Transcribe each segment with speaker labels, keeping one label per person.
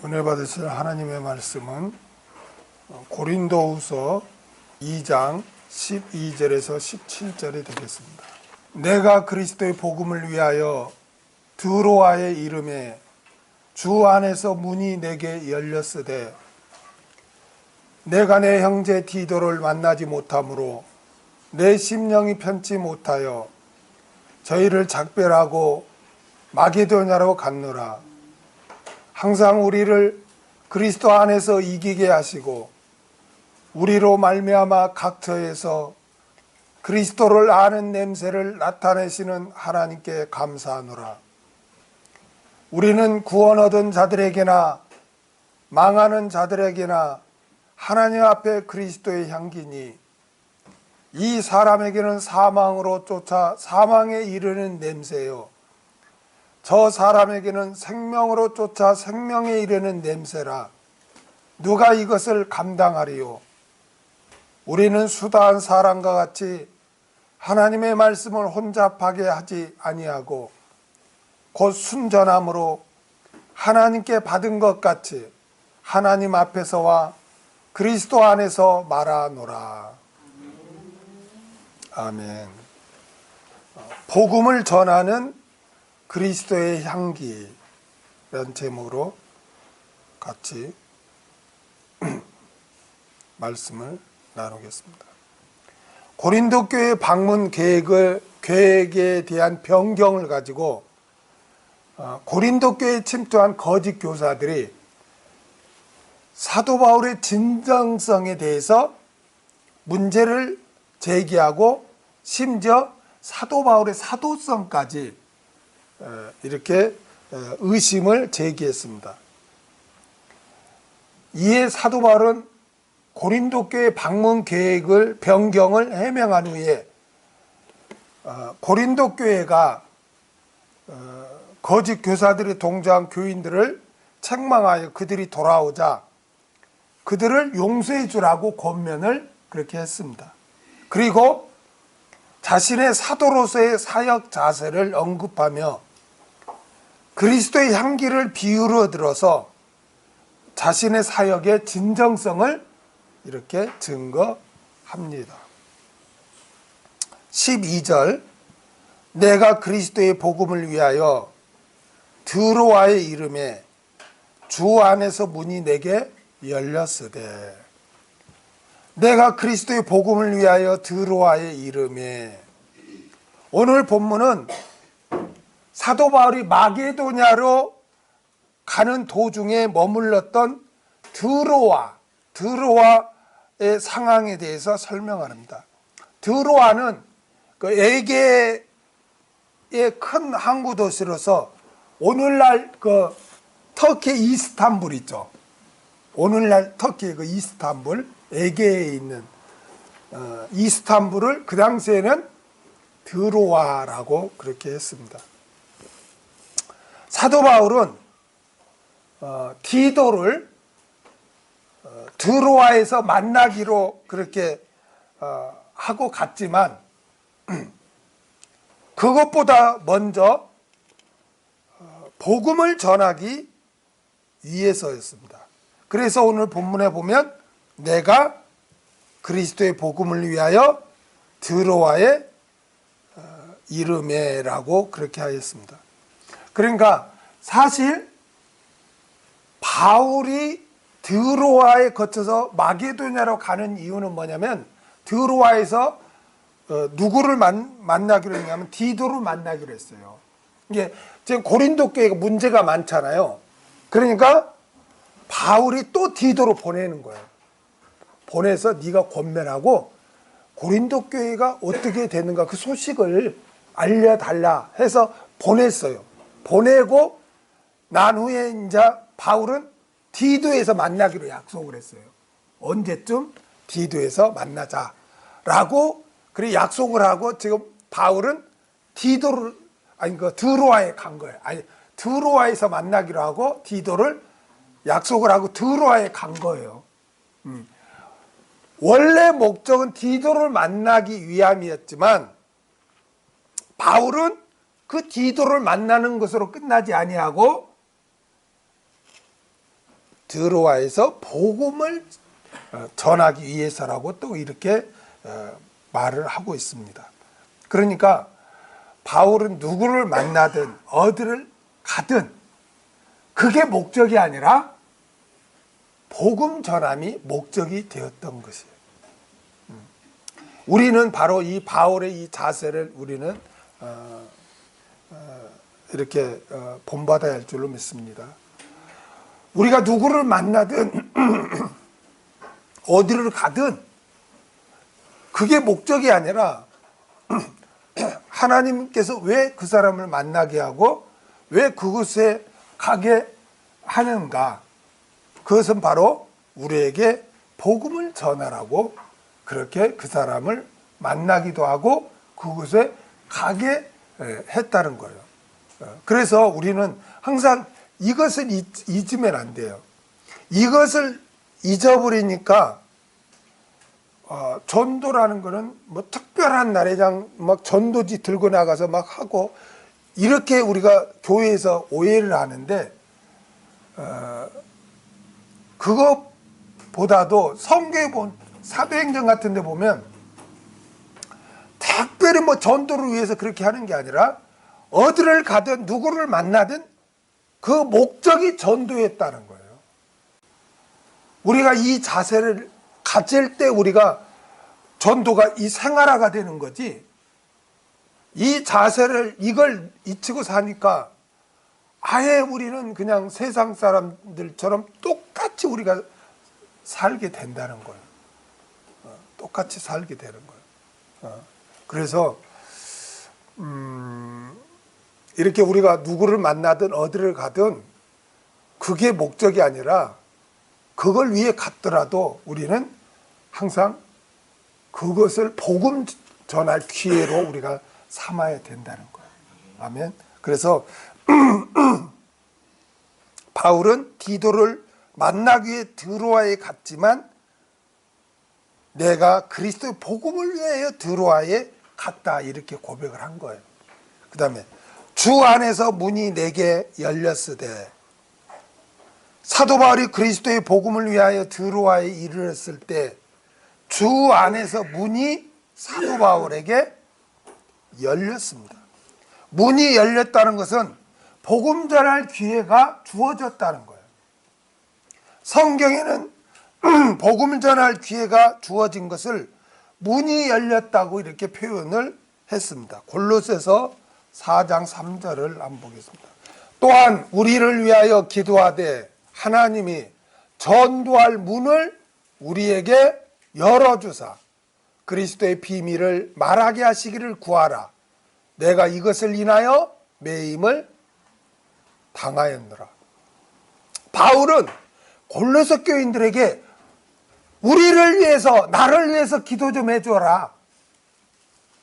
Speaker 1: 은혜 받으실 하나님의 말씀은 고린도후서 2장 12절에서 17절이 되겠습니다. 내가 그리스도의 복음을 위하여 드로아의 이름에 주 안에서 문이 내게 열렸으되 내가 내 형제 디도를 만나지 못하므로 내 심령이 편치 못하여 저희를 작별하고 마게도냐로 갔노라. 항상 우리를 그리스도 안에서 이기게 하시고 우리로 말미암아 각처에서 그리스도를 아는 냄새를 나타내시는 하나님께 감사하노라. 우리는 구원 얻은 자들에게나 망하는 자들에게나 하나님 앞에 그리스도의 향기니 이 사람에게는 사망으로 쫓아 사망에 이르는 냄새요 저 사람에게는 생명으로 쫓아 생명에 이르는 냄새라. 누가 이것을 감당하리요? 우리는 수다한 사람과 같이 하나님의 말씀을 혼잡하게 하지 아니하고 곧 순전함으로 하나님께 받은 것 같이 하나님 앞에서와 그리스도 안에서 말하노라. 아멘. 복음을 전하는 그리스도의 향기라는 제목으로 같이 말씀을 나누겠습니다. 고린도 교회 방문 계획에 대한 변경을 가지고 고린도 교회에 침투한 거짓 교사들이 사도 바울의 진정성에 대해서 문제를 제기하고 심지어 사도 바울의 사도성까지 이렇게 의심을 제기했습니다. 이에 사도 바울은 고린도 교회 방문 계획을 변경을 해명한 후에 고린도 교회가 거짓 교사들이 동조한 교인들을 책망하여 그들이 돌아오자 그들을 용서해 주라고 권면을 그렇게 했습니다. 그리고 자신의 사도로서의 사역 자세를 언급하며 그리스도의 향기를 비유로 들어서 자신의 사역의 진정성을 이렇게 증거합니다. 12절 내가 그리스도의 복음을 위하여 드로아의 이름에 주 안에서 문이 내게 열렸으되 내가 그리스도의 복음을 위하여 드로아의 이름에 오늘 본문은 사도 바울이 마게도냐로 가는 도중에 머물렀던 드로아의 상황에 대해서 설명합니다. 드로아는 그 에게의 큰 항구 도시로서 오늘날 그 터키 이스탄불 있죠. 오늘날 터키의 그 이스탄불 에게에 있는 이스탄불을 그 당시에는 드로아라고 그렇게 했습니다. 사도 바울은 디도를 드로아에서 만나기로 그렇게 하고 갔지만 그것보다 먼저 복음을 전하기 위해서였습니다. 그래서 오늘 본문에 보면 내가 그리스도의 복음을 위하여 드로아의 이름에라고 그렇게 하였습니다. 그러니까 사실 바울이 드로아에 거쳐서 마게도냐로 가는 이유는 뭐냐면 드로아에서 누구를 만나기로 했냐면 디도를 만나기로 했어요. 이게 지금 고린도 교회가 문제가 많잖아요. 그러니까 바울이 또 디도로 보내는 거예요. 보내서 네가 권면하고 고린도 교회가 어떻게 되는가 그 소식을 알려달라 해서 보냈어요. 보내고 난 후에 이제 바울은 디도에서 만나기로 약속을 했어요. 언제쯤 디도에서 만나자라고 그래 약속을 하고 지금 바울은 드로아에 간 거예요. 드로아에서 만나기로 하고 디도를 약속을 하고 드로아에 간 거예요. 원래 목적은 디도를 만나기 위함이었지만 바울은 그 디도를 만나는 것으로 끝나지 아니하고 드로아에서 복음을 전하기 위해서라고 또 이렇게 말을 하고 있습니다. 그러니까 바울은 누구를 만나든 어디를 가든 그게 목적이 아니라 복음 전함이 목적이 되었던 것이에요. 우리는 바로 이 바울의 이 자세를 우리는 이렇게 본받아야 할 줄로 믿습니다. 우리가 누구를 만나든 어디를 가든 그게 목적이 아니라 하나님께서 왜 그 사람을 만나게 하고 왜 그곳에 가게 하는가? 그것은 바로 우리에게 복음을 전하라고 그렇게 그 사람을 만나기도 하고 그곳에 가게 했다는 거예요. 그래서 우리는 항상 이것을 잊으면 안 돼요. 이것을 잊어버리니까 전도라는 거는 뭐 특별한 날에 막 전도지 들고 나가서 막 하고 이렇게 우리가 교회에서 오해를 하는데 그것보다도 성경에 본 사도행전 같은 데 보면 특별히 뭐 전도를 위해서 그렇게 하는 게 아니라 어디를 가든 누구를 만나든 그 목적이 전도였다는 거예요. 우리가 이 자세를 가질 때 우리가 전도가 이 생활화가 되는 거지, 이 자세를 이걸 잊히고 사니까 아예 우리는 그냥 세상 사람들처럼 똑같이 우리가 살게 된다는 거예요. 똑같이 살게 되는 거예요. 그래서 이렇게 우리가 누구를 만나든 어디를 가든 그게 목적이 아니라 그걸 위해 갔더라도 우리는 항상 그것을 복음 전할 기회로 우리가 삼아야 된다는 거예요. 아멘. 그래서 바울은 디도를 만나기 위해 드로아에 갔지만 내가 그리스도의 복음을 위하여 드로아에 갔다 이렇게 고백을 한 거예요. 그 다음에 주 안에서 문이 내게 열렸으되, 사도 바울이 그리스도의 복음을 위하여 드로아에 이르렀을 때 주 안에서 문이 사도 바울에게 열렸습니다. 문이 열렸다는 것은 복음 전할 기회가 주어졌다는 거예요. 성경에는 복음을 전할 기회가 주어진 것을 문이 열렸다고 이렇게 표현을 했습니다. 골로새서 4장 3절을 한번 보겠습니다. 또한 우리를 위하여 기도하되 하나님이 전도할 문을 우리에게 열어주사 그리스도의 비밀을 말하게 하시기를 구하라. 내가 이것을 인하여 매임을 당하였노라. 바울은 골로새 교인들에게 우리를 위해서, 나를 위해서 기도 좀 해줘라.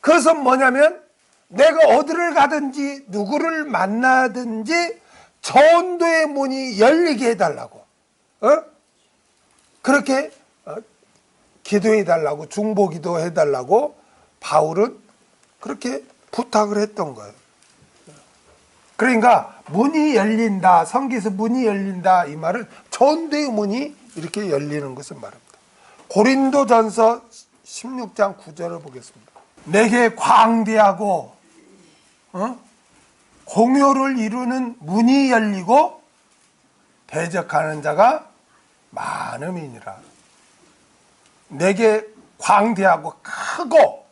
Speaker 1: 그것은 뭐냐면 내가 어디를 가든지 누구를 만나든지 전도의 문이 열리게 해달라고, 그렇게 기도해달라고, 중보기도 해달라고 바울은 그렇게 부탁을 했던 거예요. 그러니까 문이 열린다, 성경에서 문이 열린다 이 말은 전도의 문이 이렇게 열리는 것을 말합니다. 고린도전서 16장 9절을 보겠습니다. 내게 광대하고 공효를 이루는 문이 열리고 대적하는 자가 많음이니라. 내게 광대하고 크고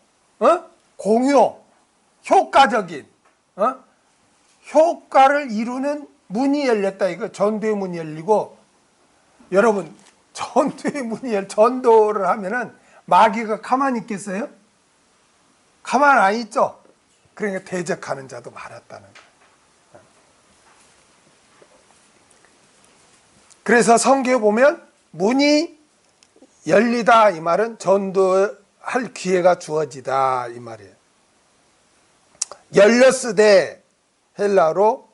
Speaker 1: 공효, 효과적인 효과를 이루는 문이 열렸다. 이거 전도의 문이 열리고, 여러분 전도의 문이 전도를 하면은 마귀가 가만히 있겠어요? 가만 안 있죠. 그러니까 대적하는 자도 많았다는 거예요. 그래서 성경에 보면 문이 열리다 이 말은 전도할 기회가 주어지다 이 말이에요. 열렸으되 헬라로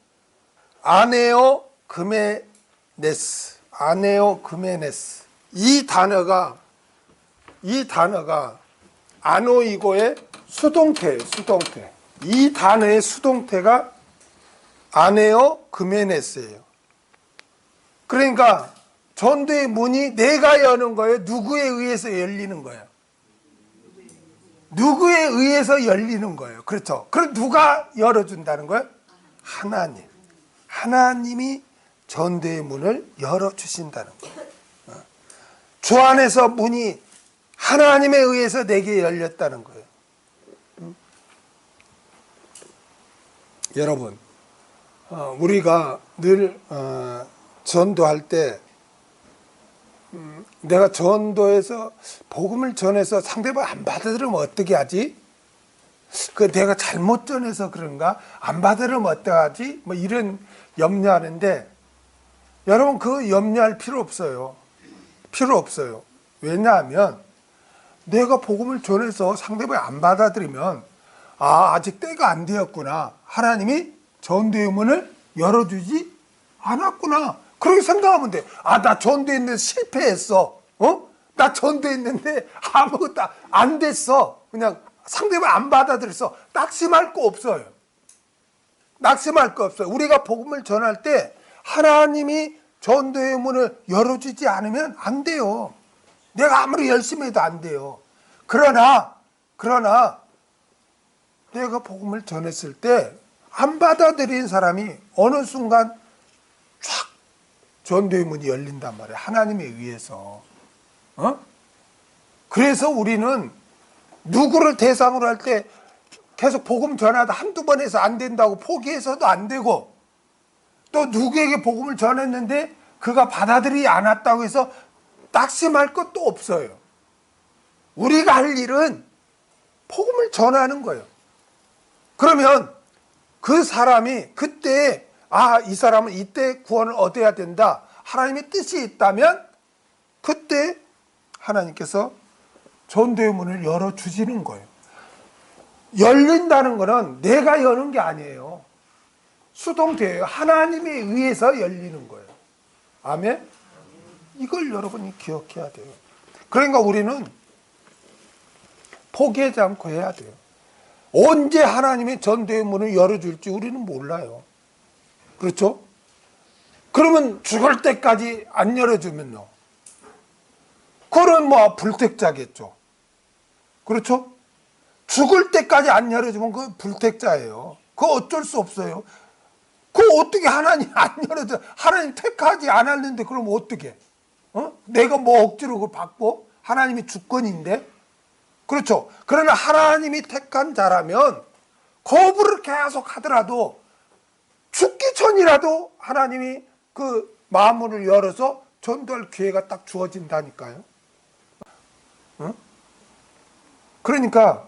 Speaker 1: 아네오 그메네스, 아네오 그메네스, 이 단어가 아노이고의 수동태예요. 수동태. 이 단어의 수동태가 아네오 그메네스예요. 그러니까 전도의 문이 내가 여는 거예요? 누구에 의해서 열리는 거예요? 누구에 의해서 열리는 거예요? 그렇죠? 그럼 누가 열어준다는 거예요? 하나님. 하나님이 전도의 문을 열어주신다는 거예요. 주 안에서 문이 하나님에 의해서 내게 열렸다는 거예요. 여러분, 우리가 늘 전도할 때 내가 전도해서 복음을 전해서 상대방 안 받아들이면 어떻게 하지? 그 내가 잘못 전해서 그런가? 안 받아들이면 어떡하지? 뭐 이런 염려하는데 여러분 그 염려할 필요 없어요. 필요 없어요. 왜냐하면 내가 복음을 전해서 상대방이 안 받아들이면 아직 때가 안 되었구나. 하나님이 전도의 문을 열어주지 않았구나. 그렇게 생각하면 돼. 나 전도했는데 실패했어. 나 전도했는데 아무것도 안 됐어. 그냥 상대방 안 받아들였어. 낙심할 거 없어요. 낙심할 거 없어요. 우리가 복음을 전할 때 하나님이 전도의 문을 열어주지 않으면 안 돼요. 내가 아무리 열심히 해도 안 돼요. 그러나 내가 복음을 전했을 때 안 받아들인 사람이 어느 순간 쫙 전도의 문이 열린단 말이에요. 하나님에 의해서. 그래서 우리는 누구를 대상으로 할 때 계속 복음 전하다 한두 번 해서 안 된다고 포기해서도 안 되고, 또 누구에게 복음을 전했는데 그가 받아들이지 않았다고 해서 낙심할 것도 없어요. 우리가 할 일은 복음을 전하는 거예요. 그러면 그 사람이 그때 이 사람은 이때 구원을 얻어야 된다, 하나님의 뜻이 있다면 그때 하나님께서 전도의 문을 열어주시는 거예요. 열린다는 것은 내가 여는 게 아니에요. 수동태예요. 하나님에 의해서 열리는 거예요. 아멘? 이걸 여러분이 기억해야 돼요. 그러니까 우리는 포기하지 않고 해야 돼요. 언제 하나님이 전도의 문을 열어줄지 우리는 몰라요. 그렇죠? 그러면 죽을 때까지 안 열어주면요, 그건 불택자겠죠. 그렇죠? 죽을 때까지 안 열어주면 그건 불택자예요. 그거 어쩔 수 없어요. 그거 어떻게 하나님 안 열어줘? 하나님 택하지 않았는데 그럼 어떻게? 내가 억지로 그걸 받고? 하나님이 주권인데? 그렇죠? 그러나 하나님이 택한 자라면 거부를 계속 하더라도 죽기 전이라도 하나님이 그 마음문을 열어서 전도할 기회가 딱 주어진다니까요. 그러니까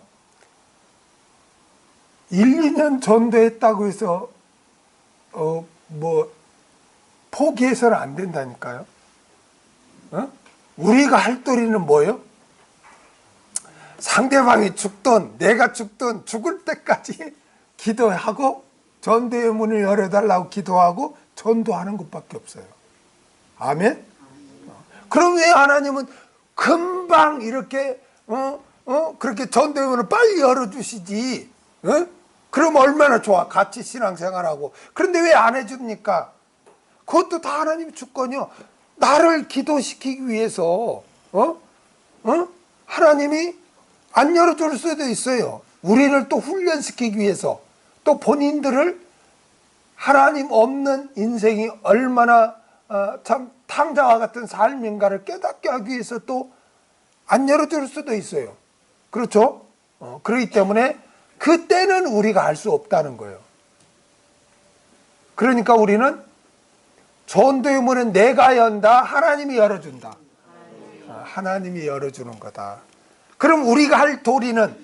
Speaker 1: 1, 2년 전도했다고 해서 포기해서는 안 된다니까요. 우리가 할 도리는 뭐예요? 상대방이 죽든 내가 죽든 죽을 때까지 기도하고 전도의 문을 열어달라고 기도하고 전도하는 것밖에 없어요. 아멘? 그럼 왜 하나님은 금방 이렇게 그렇게 전도의 문을 빨리 열어주시지? 그럼 얼마나 좋아, 같이 신앙생활하고. 그런데 왜 안 해줍니까? 그것도 다 하나님 주권이요. 나를 기도시키기 위해서 하나님이 안 열어줄 수도 있어요. 우리를 또 훈련시키기 위해서, 또 본인들을 하나님 없는 인생이 얼마나 참 탕자와 같은 삶인가를 깨닫게 하기 위해서 또 안 열어줄 수도 있어요. 그렇죠? 그렇기 때문에 그때는 우리가 알 수 없다는 거예요. 그러니까 우리는 전도의 문은 내가 연다, 하나님이 열어준다. 하나님이 열어주는 거다. 그럼 우리가 할 도리는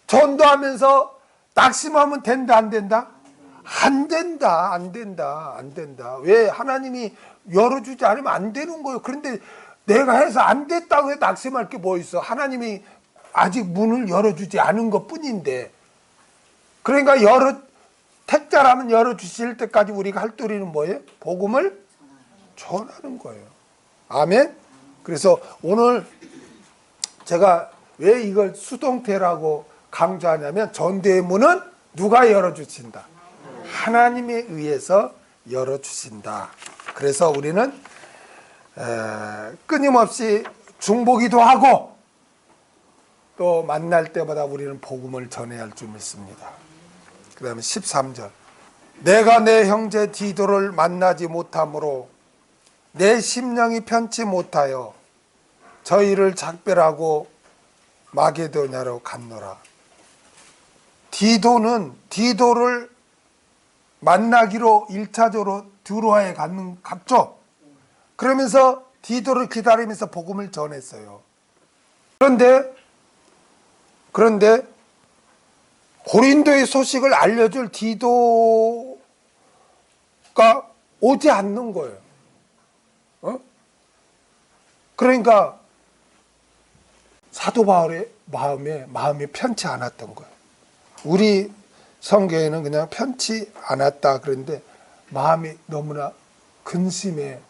Speaker 1: 전도하면서 낙심하면 된다, 안 된다? 안 된다, 안 된다, 안 된다. 왜? 하나님이 열어주지 않으면 안 되는 거예요. 그런데 내가 해서 안 됐다고 해서 낙심할 게 뭐 있어? 하나님이 아직 문을 열어주지 않은 것 뿐인데. 그러니까 택자라면 열어주실 때까지 우리가 할 도리는 뭐예요? 복음을 전하는 거예요. 아멘? 그래서 오늘 제가 왜 이걸 수동태라고 강조하냐면, 전도의 문은 누가 열어주신다? 하나님에 의해서 열어주신다. 그래서 우리는 끊임없이 중보기도 하고 또 만날 때마다 우리는 복음을 전해야 할 줄 믿습니다. 그 다음에 13절, 내가 내 형제 디도를 만나지 못함으로 내 심령이 편치 못하여 저희를 작별하고 마게도냐로 갔노라. 디도를 만나기로 1차적으로 드로아에 갔죠. 그러면서 디도를 기다리면서 복음을 전했어요. 그런데 고린도의 소식을 알려줄 디도가 오지 않는 거예요. 그러니까 사도 바울의 마음이 편치 않았던 거예요. 우리 성경에는 그냥 편치 않았다 그런데 마음이 너무나 근심에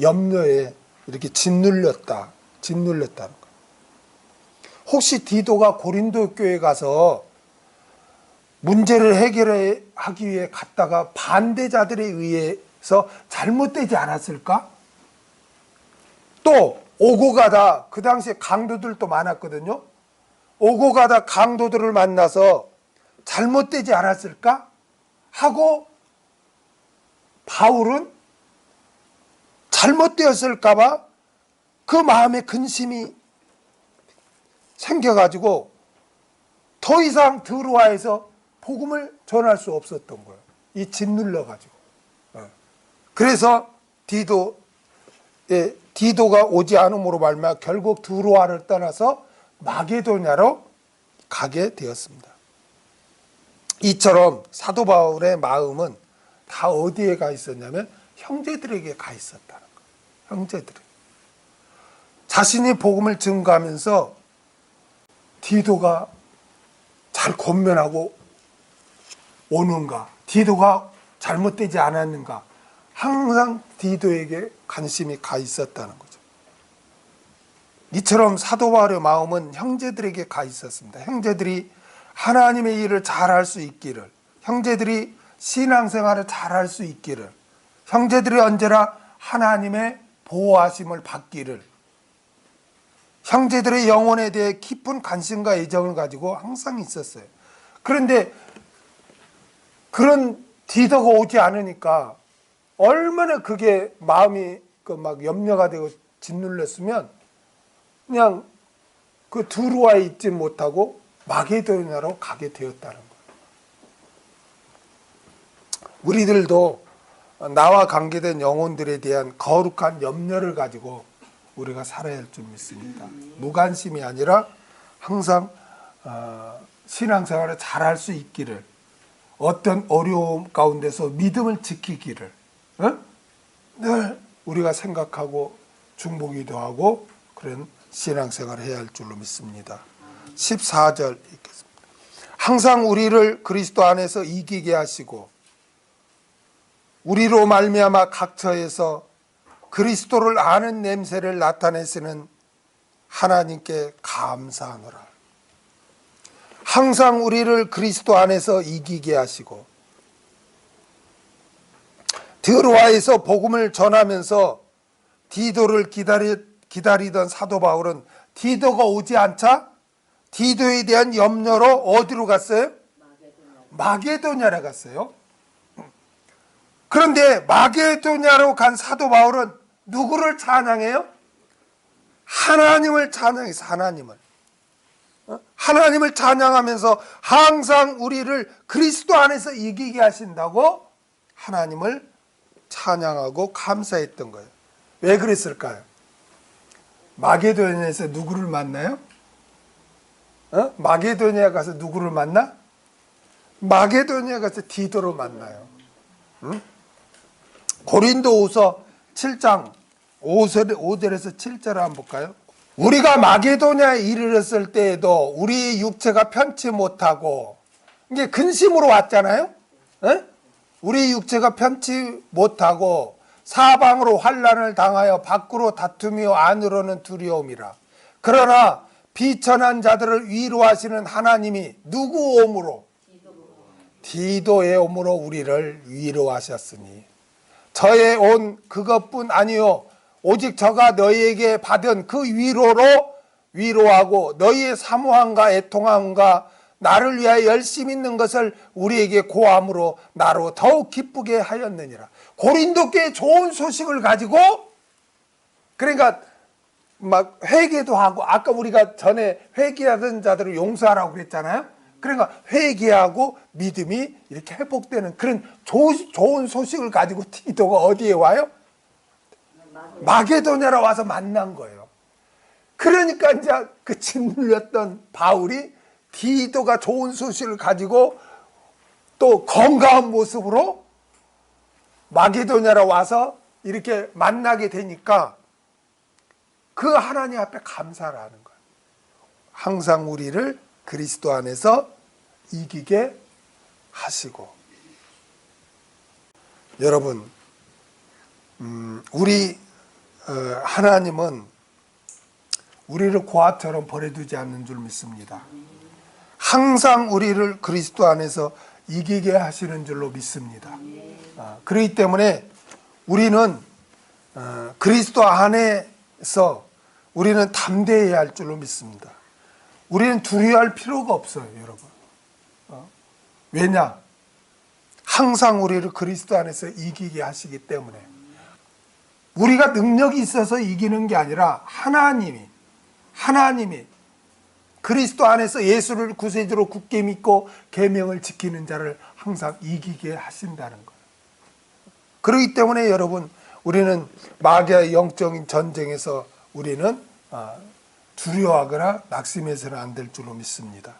Speaker 1: 염려에 이렇게 짓눌렸다는 거예요. 혹시 디도가 고린도 교회에 가서 문제를 해결하기 위해 갔다가 반대자들에 의해서 잘못되지 않았을까? 또 오고 가다, 그 당시에 강도들도 많았거든요. 오고 가다 강도들을 만나서 잘못되지 않았을까? 하고 바울은 잘못되었을까봐 그 마음에 근심이 생겨가지고 더 이상 드로아에서 복음을 전할 수 없었던 거예요. 이 짓눌러가지고. 그래서 디도가 오지 않음으로 말미암아 결국 드로아를 떠나서 마게도냐로 가게 되었습니다. 이처럼 사도 바울의 마음은 다 어디에 가 있었냐면 형제들에게 가 있었다는 거예요. 형제들에게. 자신이 복음을 증거하면서 디도가 잘 권면하고 오는가, 디도가 잘못되지 않았는가, 항상 디도에게 관심이 가 있었다는 거죠. 이처럼 사도 바울의 마음은 형제들에게 가 있었습니다. 형제들이 하나님의 일을 잘할 수 있기를, 형제들이 신앙생활을 잘할 수 있기를, 형제들이 언제나 하나님의 보호하심을 받기를, 형제들의 영혼에 대해 깊은 관심과 애정을 가지고 항상 있었어요. 그런데 그런 디도가 오지 않으니까 얼마나 그게 마음이 막 염려가 되고 짓눌렸으면 그냥 그 드로아에 있지 못하고 마게도냐로 가게 되었다는 거예요. 우리들도 나와 관계된 영혼들에 대한 거룩한 염려를 가지고 우리가 살아야 할 줄 믿습니다. 무관심이 아니라 항상 신앙생활을 잘할 수 있기를, 어떤 어려움 가운데서 믿음을 지키기를 늘 우리가 생각하고 중보기도 하고 그런 신앙생활을 해야 할 줄로 믿습니다. 14절 읽겠습니다. 항상 우리를 그리스도 안에서 이기게 하시고 우리로 말미암아 각처에서 그리스도를 아는 냄새를 나타내시는 하나님께 감사하노라. 항상 우리를 그리스도 안에서 이기게 하시고 드로아에서 복음을 전하면서 디도를 기다리던 사도 바울은 디도가 오지 않자 디도에 대한 염려로 어디로 갔어요? 마게도냐로 갔어요. 그런데 마게도냐로 간 사도 바울은 누구를 찬양해요? 하나님을 찬양해서 하나님을 찬양하면서 항상 우리를 그리스도 안에서 이기게 하신다고 하나님을 찬양하고 감사했던 거예요. 왜 그랬을까요? 마게도냐에서 누구를 만나요? 마게도냐에 가서 누구를 만나? 마게도냐에 가서 디도를 만나요. 고린도후서 7장 5절에서 7절을 한번 볼까요? 우리가 마게도냐에 이르렀을 때에도 우리 육체가 편치 못하고, 이게 근심으로 왔잖아요. 우리 육체가 편치 못하고 사방으로 환난을 당하여 밖으로 다투며 안으로는 두려움이라. 그러나 비천한 자들을 위로하시는 하나님이 누구 오므로? 디도의 오므로 우리를 위로하셨으니 저의 온 그것뿐 아니요 오직 저가 너희에게 받은 그 위로로 위로하고 너희의 사모함과 애통함과 나를 위하여 열심히 있는 것을 우리에게 고함으로 나로 더욱 기쁘게 하였느니라. 고린도 교회 좋은 소식을 가지고, 그러니까 막 회개도 하고, 아까 우리가 전에 회개하던 자들을 용서하라고 그랬잖아요. 그러니까 회개하고 믿음이 이렇게 회복되는 그런 좋은 소식을 가지고 디도가 어디에 와요? 마게도냐로 와서 만난 거예요. 그러니까 이제 그 짓눌렸던 바울이 디도가 좋은 소식을 가지고 또 건강한 모습으로 마게도냐로 와서 이렇게 만나게 되니까 그 하나님 앞에 감사를 하는 거예요. 항상 우리를 그리스도 안에서 이기게 하시고. 여러분, 우리 하나님은 우리를 고아처럼 버려두지 않는 줄 믿습니다. 항상 우리를 그리스도 안에서 이기게 하시는 줄로 믿습니다. 그렇기 때문에 우리는 그리스도 안에서 우리는 담대해야 할 줄로 믿습니다. 우리는 두려워할 필요가 없어요, 여러분. 왜냐? 항상 우리를 그리스도 안에서 이기게 하시기 때문에. 우리가 능력이 있어서 이기는 게 아니라 하나님이 그리스도 안에서 예수를 구세주로 굳게 믿고 계명을 지키는 자를 항상 이기게 하신다는 거예요. 그렇기 때문에 여러분, 우리는 마귀의 영적인 전쟁에서 우리는 두려워하거나 낙심해서는 안 될 줄로 믿습니다.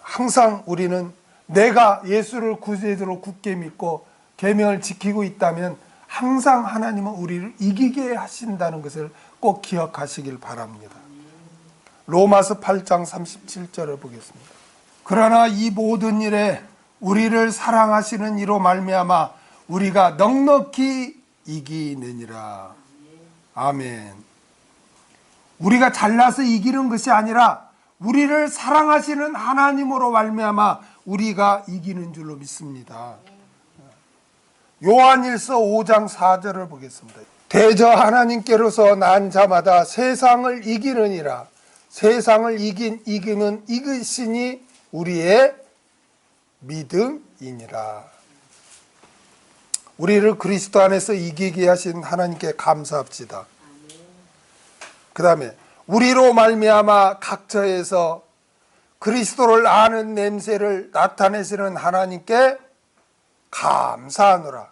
Speaker 1: 항상 우리는 내가 예수를 구세주로 굳게 믿고 계명을 지키고 있다면 항상 하나님은 우리를 이기게 하신다는 것을 꼭 기억하시길 바랍니다. 로마서 8장 37절을 보겠습니다. 그러나 이 모든 일에 우리를 사랑하시는 이로 말미암아 우리가 넉넉히 이기느니라. 아멘. 우리가 잘나서 이기는 것이 아니라 우리를 사랑하시는 하나님으로 말미암아 우리가 이기는 줄로 믿습니다. 요한일서 5장 4절을 보겠습니다. 대저 하나님께로서 난 자마다 세상을 이기느니라. 세상을 이기는 이기시니 우리의 믿음이니라. 우리를 그리스도 안에서 이기게 하신 하나님께 감사합시다. 그 다음에 우리로 말미암아 각처에서 그리스도를 아는 냄새를 나타내시는 하나님께 감사하노라.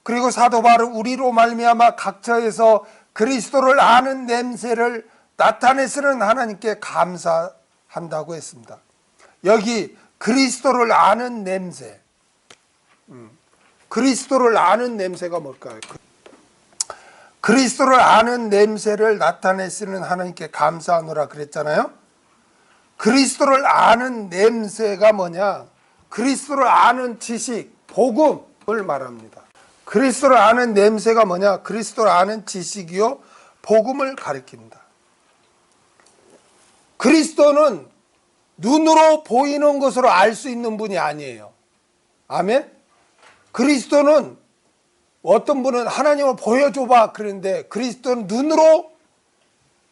Speaker 1: 그리고 사도 바울은 우리로 말미암아 각처에서 그리스도를 아는 냄새를 나타내시는 하나님께 감사한다고 했습니다. 여기 그리스도를 아는 냄새, 그리스도를 아는 냄새가 뭘까요? 그리스도를 아는 냄새를 나타내시는 하나님께 감사하노라 그랬잖아요. 그리스도를 아는 냄새가 뭐냐? 그리스도를 아는 지식, 복음을 말합니다. 그리스도를 아는 냄새가 뭐냐? 그리스도를 아는 지식이요 복음을 가리킵니다. 그리스도는 눈으로 보이는 것으로 알 수 있는 분이 아니에요. 아멘? 그리스도는 어떤 분은 하나님을 보여줘봐 그러는데 그리스도는 눈으로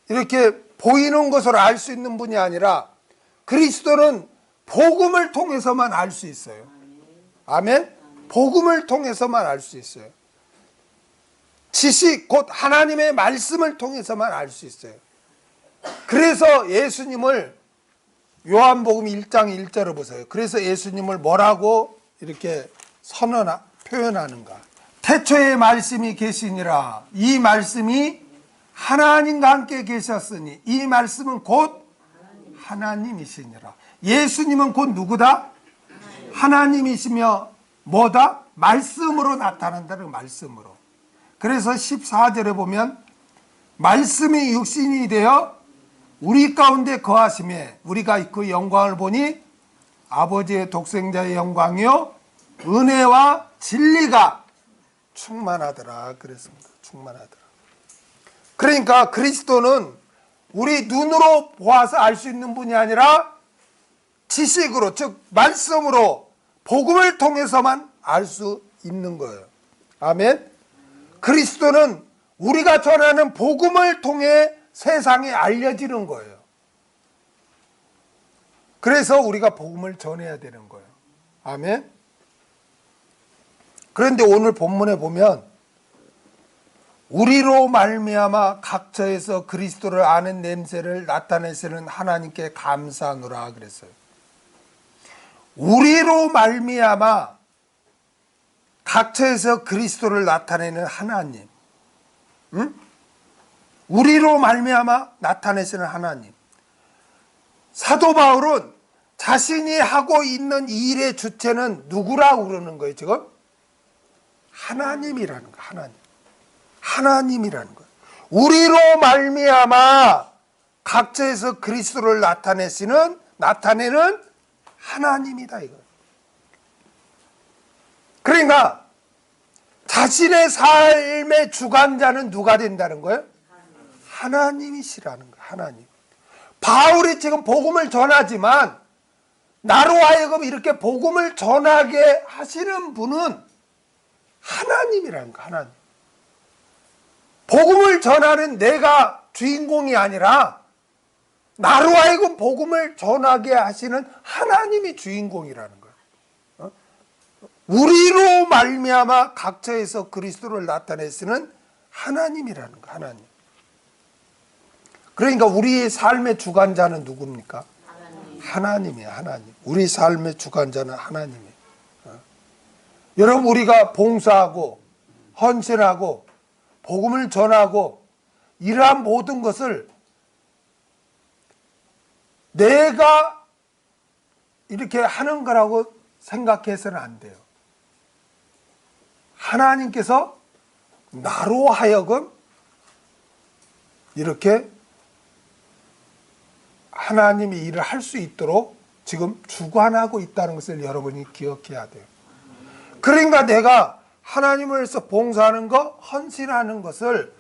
Speaker 1: 이렇게 보이는 것으로 알 수 있는 분이 아니라 그리스도는 복음을 통해서만 알 수 있어요. 아멘? 복음을 통해서만 알 수 있어요. 지식 곧 하나님의 말씀을 통해서만 알 수 있어요. 그래서 예수님을 요한복음 1장 1절을 보세요. 그래서 예수님을 뭐라고 이렇게 표현하는가? 태초에 말씀이 계시니라. 이 말씀이 하나님과 함께 계셨으니 이 말씀은 곧 하나님이시니라. 예수님은 곧 누구다? 하나님이시며 뭐다? 말씀으로 나타난다는 말씀으로. 그래서 14절에 보면 말씀이 육신이 되어 우리 가운데 거하심에 우리가 그 영광을 보니 아버지의 독생자의 영광이요 은혜와 진리가 충만하더라 그랬습니다. 충만하더라. 그러니까 그리스도는 우리 눈으로 보아서 알 수 있는 분이 아니라 지식으로, 즉 말씀으로 복음을 통해서만 알 수 있는 거예요. 아멘. 그리스도는 우리가 전하는 복음을 통해 세상에 알려지는 거예요. 그래서 우리가 복음을 전해야 되는 거예요. 아멘. 그런데 오늘 본문에 보면 우리로 말미암아 각처에서 그리스도를 아는 냄새를 나타내시는 하나님께 감사하노라 그랬어요. 우리로 말미암아 각처에서 그리스도를 나타내는 하나님, 응? 우리로 말미암아 나타내시는 하나님. 사도 바울은 자신이 하고 있는 이 일의 주체는 누구라고 그러는 거예요 지금? 하나님이라는 거예요. 하나님. 하나님이라는 거예요. 우리로 말미암아 각처에서 그리스도를 나타내는 하나님이다 이거예요. 그러니까 자신의 삶의 주관자는 누가 된다는 거예요? 하나님이시라는 거예요. 하나님. 바울이 지금 복음을 전하지만 나로 하여금 이렇게 복음을 전하게 하시는 분은 하나님이라는 거예요. 하나님. 복음을 전하는 내가 주인공이 아니라 나로 하여금 복음을 전하게 하시는 하나님이 주인공이라는 거예요. 우리로 말미암아 각처에서 그리스도를 나타내시는 하나님이라는 거예요. 하나님. 그러니까 우리의 삶의 주관자는 누굽니까? 하나님이에요. 하나님. 우리 삶의 주관자는 하나님이에요. 여러분 우리가 봉사하고 헌신하고 복음을 전하고 이러한 모든 것을 내가 이렇게 하는 거라고 생각해서는 안 돼요. 하나님께서 나로 하여금 이렇게 하나님이 일을 할 수 있도록 지금 주관하고 있다는 것을 여러분이 기억해야 돼요. 그러니까 내가 하나님을 위해서 봉사하는 것, 헌신하는 것을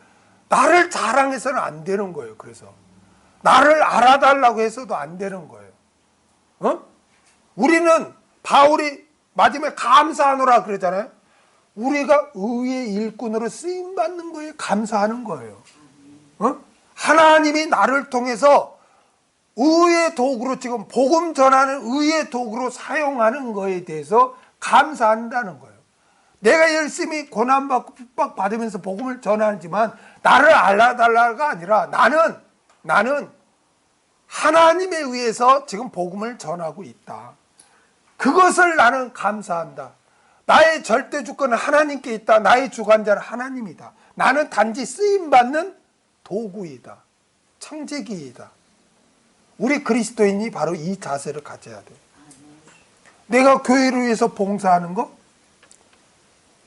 Speaker 1: 나를 자랑해서는 안 되는 거예요. 그래서 나를 알아달라고 해서도 안 되는 거예요. 우리는 바울이 마지막에 감사하노라 그러잖아요. 우리가 의의 일꾼으로 쓰임받는 거에 감사하는 거예요. 하나님이 나를 통해서 의의 도구로 지금 복음 전하는 의의 도구로 사용하는 거에 대해서 감사한다는 거예요. 내가 열심히 고난받고 핍박받으면서 복음을 전하지만 나를 알아달라가 아니라 나는 하나님에 의해서 지금 복음을 전하고 있다. 그것을 나는 감사한다. 나의 절대 주권은 하나님께 있다. 나의 주관자는 하나님이다. 나는 단지 쓰임받는 도구이다. 청지기이다. 우리 그리스도인이 바로 이 자세를 가져야 돼요. 내가 교회를 위해서 봉사하는 것,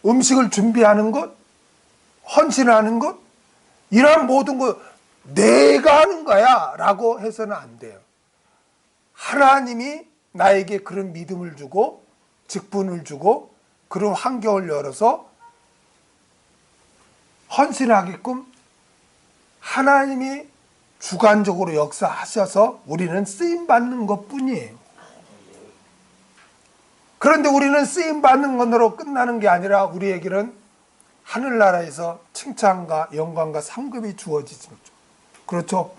Speaker 1: 음식을 준비하는 것, 헌신하는 것, 이러한 모든 것 내가 하는 거야 라고 해서는 안 돼요. 하나님이 나에게 그런 믿음을 주고 직분을 주고 그런 환경을 열어서 헌신하게끔 하나님이 주관적으로 역사하셔서 우리는 쓰임받는 것뿐이에요. 그런데 우리는 쓰임받는 것으로 끝나는 게 아니라 우리에게는 하늘나라에서 칭찬과 영광과 상급이 주어지죠. 그렇죠?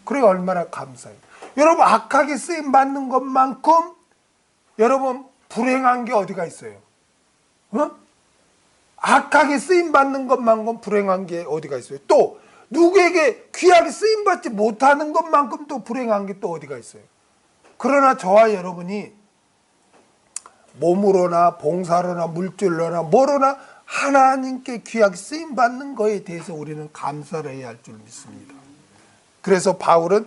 Speaker 1: 그래 얼마나 감사해요. 여러분 악하게 쓰임받는 것만큼 여러분 불행한 게 어디가 있어요? 악하게 쓰임받는 것만큼 불행한 게 어디가 있어요? 또 누구에게 귀하게 쓰임받지 못하는 것만큼 또 불행한 게 또 어디가 있어요? 그러나 저와 여러분이 몸으로나 봉사로나 물질로나 뭐로나 하나님께 귀하게 쓰임받는 거에 대해서 우리는 감사를 해야 할 줄 믿습니다. 그래서 바울은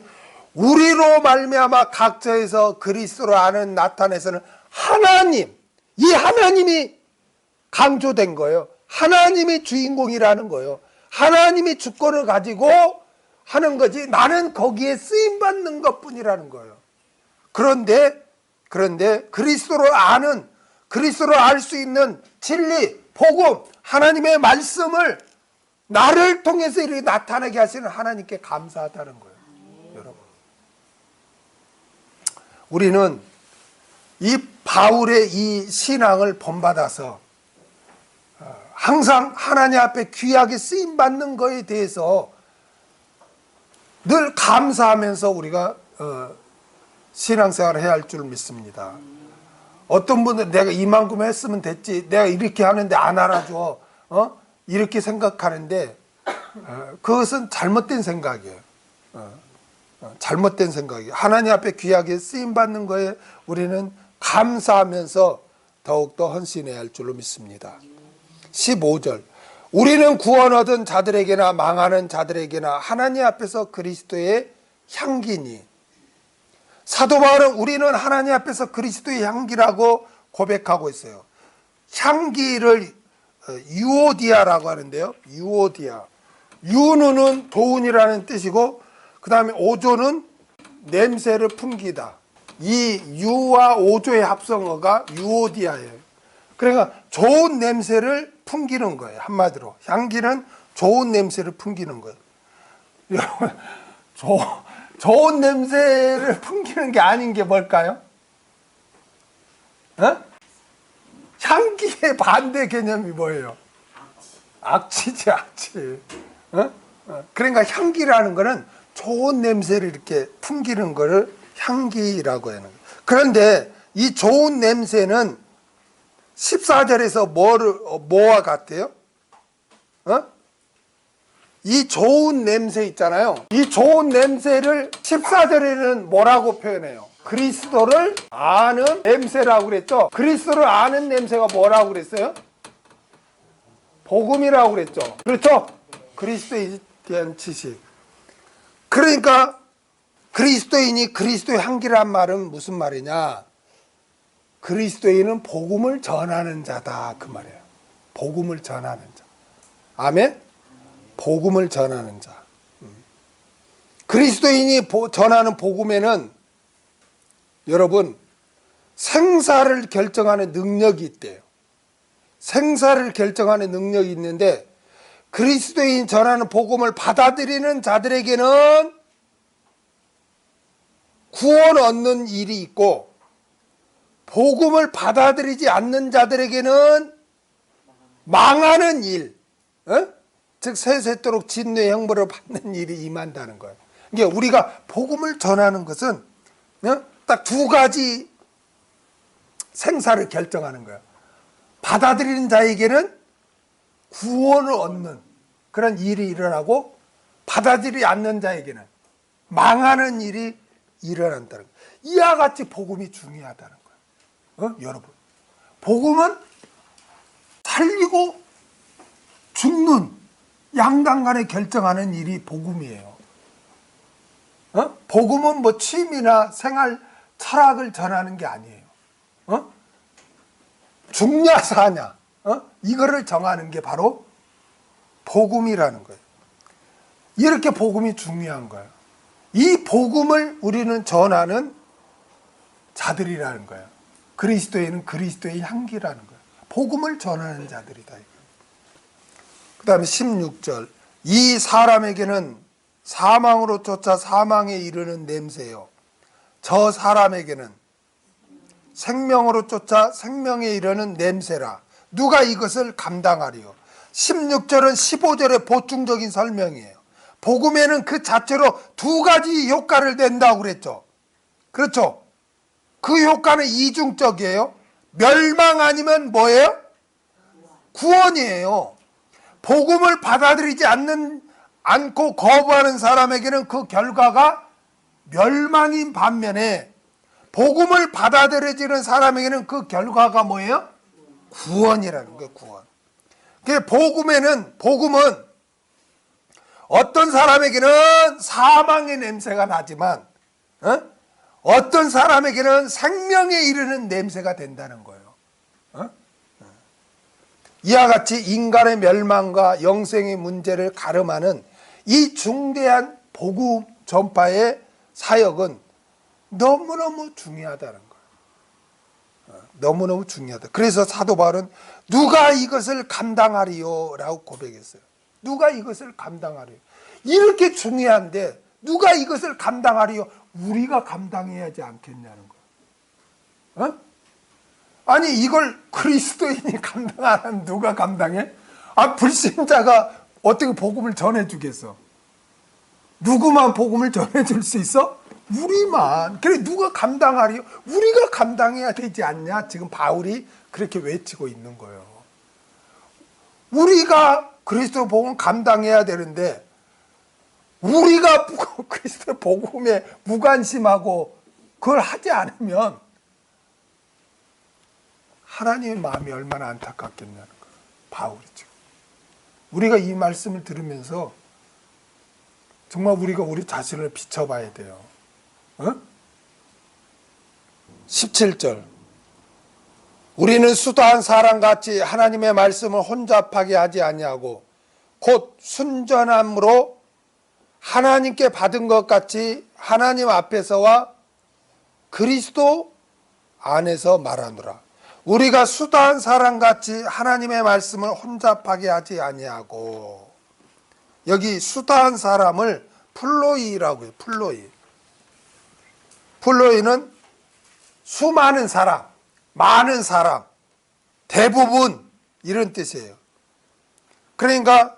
Speaker 1: 우리로 말미암아 각처에서 그리스도를 아는 나타내서는 하나님, 이 하나님이 강조된 거예요. 하나님이 주인공이라는 거예요. 하나님이 주권을 가지고 하는 거지 나는 거기에 쓰임받는 것뿐이라는 거예요. 그런데 그리스도를 알 수 있는 진리, 복음, 하나님의 말씀을 나를 통해서 이렇게 나타나게 하시는 하나님께 감사하다는 거예요. 여러분, 우리는 이 바울의 이 신앙을 본받아서 항상 하나님 앞에 귀하게 쓰임 받는 거에 대해서 늘 감사하면서 우리가 신앙생활을 해야 할 줄 믿습니다. 어떤 분은 내가 이만큼 했으면 됐지, 내가 이렇게 하는데 안 알아줘, 이렇게 생각하는데 그것은 잘못된 생각이에요. 잘못된 생각이에요. 하나님 앞에 귀하게 쓰임 받는 거에 우리는 감사하면서 더욱더 헌신해야 할 줄로 믿습니다. 15절, 우리는 구원 얻은 자들에게나 망하는 자들에게나 하나님 앞에서 그리스도의 향기니. 사도 바울은 우리는 하나님 앞에서 그리스도의 향기라고 고백하고 있어요. 향기를 유오디아라고 하는데요. 유오디아. 유누는 도운이라는 뜻이고, 그 다음에 오조는 냄새를 풍기다. 이 유와 오조의 합성어가 유오디아예요. 그러니까 좋은 냄새를 풍기는 거예요. 한마디로 향기는 좋은 냄새를 풍기는 거예요. 여러분, 좋은 냄새를 풍기는 게 아닌 게 뭘까요? 향기의 반대 개념이 뭐예요? 악취지, 악취. 그러니까 향기라는 거는 좋은 냄새를 이렇게 풍기는 거를 향기라고 하는 거예요. 그런데 이 좋은 냄새는 14절에서 뭐와 같아요? 이 좋은 냄새 있잖아요. 이 좋은 냄새를 14절에는 뭐라고 표현해요? 그리스도를 아는 냄새라고 그랬죠. 그리스도를 아는 냄새가 뭐라고 그랬어요? 복음이라고 그랬죠. 그렇죠? 그리스도에 대한 지식. 그러니까 그리스도인이 그리스도의 향기란 말은 무슨 말이냐? 그리스도인은 복음을 전하는 자다, 그 말이에요. 복음을 전하는 자. 아멘? 복음을 전하는 자. 그리스도인이 전하는 복음에는 여러분 생사를 결정하는 능력이 있대요. 생사를 결정하는 능력이 있는데, 그리스도인 전하는 복음을 받아들이는 자들에게는 구원 얻는 일이 있고, 복음을 받아들이지 않는 자들에게는 망하는 일, 즉 세세토록 진노의 형벌을 받는 일이 임한다는 거예요. 그러니까 우리가 복음을 전하는 것은 딱 두 가지 생사를 결정하는 거예요. 받아들이는 자에게는 구원을 얻는 그런 일이 일어나고, 받아들이지 않는 자에게는 망하는 일이 일어난다는 거예요. 이와 같이 복음이 중요하다는 거예요. 여러분, 복음은 살리고 죽는 양당간에 결정하는 일이 복음이에요. 복음은 뭐 취미나 생활 철학을 전하는 게 아니에요. 죽냐 사냐, 이거를 정하는 게 바로 복음이라는 거예요. 이렇게 복음이 중요한 거예요. 이 복음을 우리는 전하는 자들이라는 거예요. 그리스도에는 그리스도의 향기라는 거예요. 복음을 전하는 자들이다. 그 다음에 16절, 이 사람에게는 사망으로 쫓아 사망에 이르는 냄새요, 저 사람에게는 생명으로 쫓아 생명에 이르는 냄새라. 누가 이것을 감당하리요? 16절은 15절의 보충적인 설명이에요. 복음에는 그 자체로 두 가지 효과를 낸다고 그랬죠. 그렇죠? 그 효과는 이중적이에요. 멸망 아니면 뭐예요? 구원이에요. 복음을 받아들이지 않고 거부하는 사람에게는 그 결과가 멸망인 반면에, 복음을 받아들여지는 사람에게는 그 결과가 뭐예요? 구원이라는 거예요. 구원. 복음은 어떤 사람에게는 사망의 냄새가 나지만 어떤 사람에게는 생명에 이르는 냄새가 된다는 거예요. 이와 같이 인간의 멸망과 영생의 문제를 가름하는 이 중대한 복음 전파의 사역은 너무너무 중요하다는 거예요. 너무너무 중요하다. 그래서 사도 바울은 누가 이것을 감당하리요? 라고 고백했어요. 누가 이것을 감당하리요? 이렇게 중요한데 누가 이것을 감당하리요? 우리가 감당해야 하지 않겠냐는 거예요. 아니 이걸 그리스도인이 감당 안 하면 누가 감당해? 불신자가 어떻게 복음을 전해주겠어? 누구만 복음을 전해줄 수 있어? 우리만. 그래, 누가 감당하리요? 우리가 감당해야 되지 않냐? 지금 바울이 그렇게 외치고 있는 거예요. 우리가 그리스도 복음을 감당해야 되는데, 우리가 그리스도 복음에 무관심하고 그걸 하지 않으면 하나님의 마음이 얼마나 안타깝겠냐는 거예요. 바울이 지금. 우리가 이 말씀을 들으면서 정말 우리가 우리 자신을 비춰봐야 돼요. 17절. 우리는 수다한 사람같이 하나님의 말씀을 혼잡하게 하지 아니하고 곧 순전함으로 하나님께 받은 것 같이 하나님 앞에서와 그리스도 안에서 말하노라. 우리가 수다한 사람같이 하나님의 말씀을 혼잡하게 하지 아니하고, 여기 수다한 사람을 플로이라고 해요. 플로이. 플로이는 수많은 사람, 많은 사람, 대부분 이런 뜻이에요. 그러니까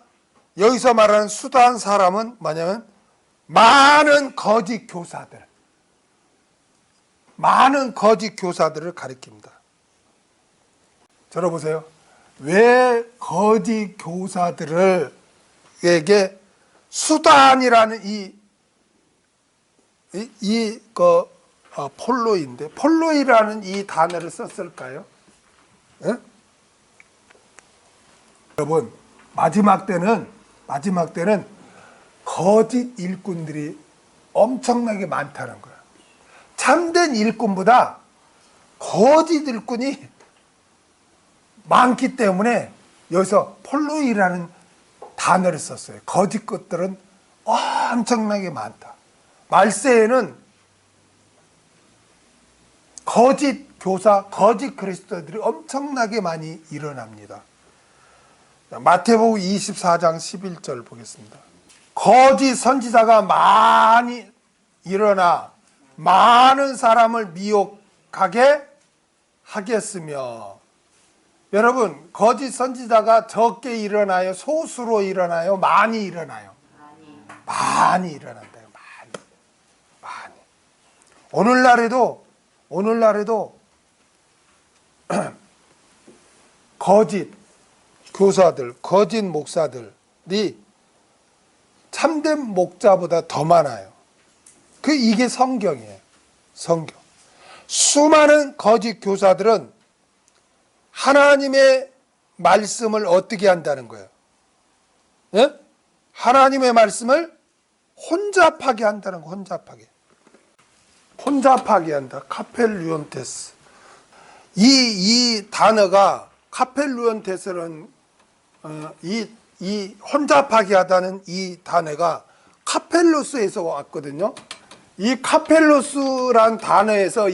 Speaker 1: 여기서 말하는 수다한 사람은 뭐냐면 많은 거짓 교사들, 많은 거짓 교사들을 가리킵니다. 들어보세요. 왜 거짓 교사들에게 수단이라는 폴로이인데, 폴로이라는 이 단어를 썼을까요? 예? 여러분, 마지막 때는 거짓 일꾼들이 엄청나게 많다는 거예요. 참된 일꾼보다 거짓 일꾼이 많기 때문에 여기서 폴로이라는 단어를 썼어요. 거짓 것들은 엄청나게 많다. 말세에는 거짓 교사, 거짓 그리스도들이 엄청나게 많이 일어납니다. 마태복음 24장 11절 보겠습니다. 거짓 선지자가 많이 일어나 많은 사람을 미혹하게 하겠으며, 여러분, 거짓 선지자가 적게 일어나요? 소수로 일어나요? 많이 일어나요? 많이 일어난다요. 많이. 오늘날에도 거짓 교사들, 거짓 목사들이 참된 목자보다 더 많아요. 이게 성경이에요. 성경. 수많은 거짓 교사들은 하나님의 말씀을 어떻게 한다는 거예요? 예? 하나님의 말씀을 혼잡하게 한다는 거. 혼잡하게 한다. 카펠루온테스. 이 단어가 카펠루온테스는 이 혼잡하게 하다는 이 단어가 카펠로스에서 왔거든요. 이 카펠로스란 단어에서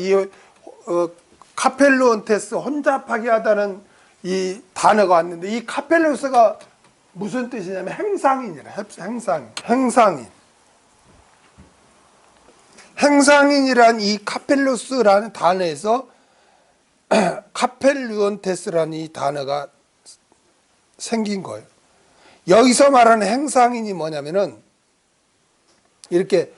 Speaker 1: 카펠루온테스, 혼잡하게 하다는 이 단어가 왔는데, 이 카펠로스가 무슨 뜻이냐면 행상인이라. 행상인이란 이 카펠로스라는 단어에서 카펠루온테스라는 이 단어가 생긴 거예요. 여기서 말하는 행상인이 뭐냐면은 이렇게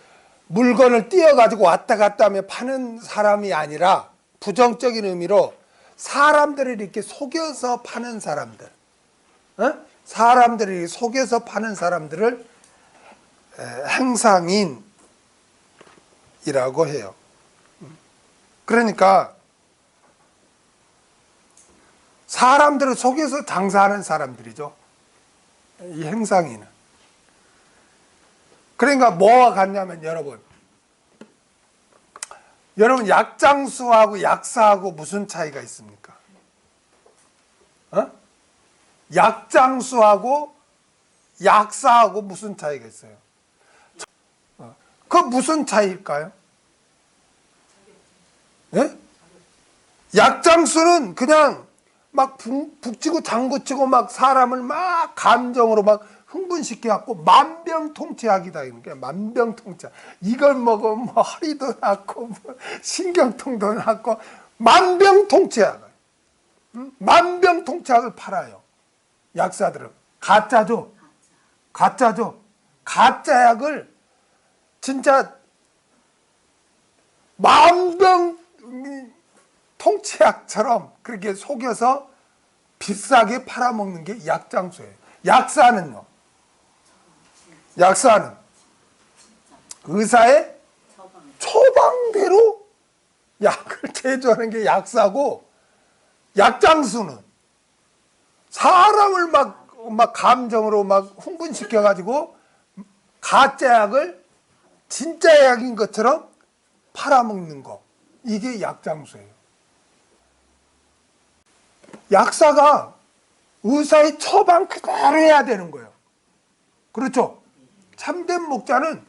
Speaker 1: 물건을 띄어가지고 왔다 갔다 하며 파는 사람이 아니라, 부정적인 의미로 사람들을 이렇게 속여서 파는 사람들, 사람들이 속여서 파는 사람들을 행상인이라고 해요. 그러니까 사람들을 속여서 장사하는 사람들이죠, 이 행상인은. 그러니까 뭐와 같냐면, 여러분 약장수하고 약사하고 무슨 차이가 있습니까? 약장수하고 약사하고 무슨 차이가 있어요? 그 무슨 차이일까요? 예? 약장수는 그냥 막 북치고 장구치고 막 사람을 막 감정으로 막 흥분시켜 갖고 만병통치약이다. 그러니까 만병통치약. 이걸 먹으면 뭐 허리도 낫고 뭐 신경통도 낫고 만병통치약. 만병통치약을 팔아요. 약사들은 가짜죠. 가짜죠. 가짜 약을 진짜 만병 통치약처럼 그렇게 속여서 비싸게 팔아먹는 게 약장수예요. 약사는요. 약사는 의사의 처방대로 약을 제조하는 게 약사고, 약장수는 사람을 막 감정으로 막 흥분시켜가지고 가짜 약을 진짜 약인 것처럼 팔아먹는 거. 이게 약장수예요. 약사가 의사의 처방 그대로 해야 되는 거예요. 그렇죠? 참된 목자는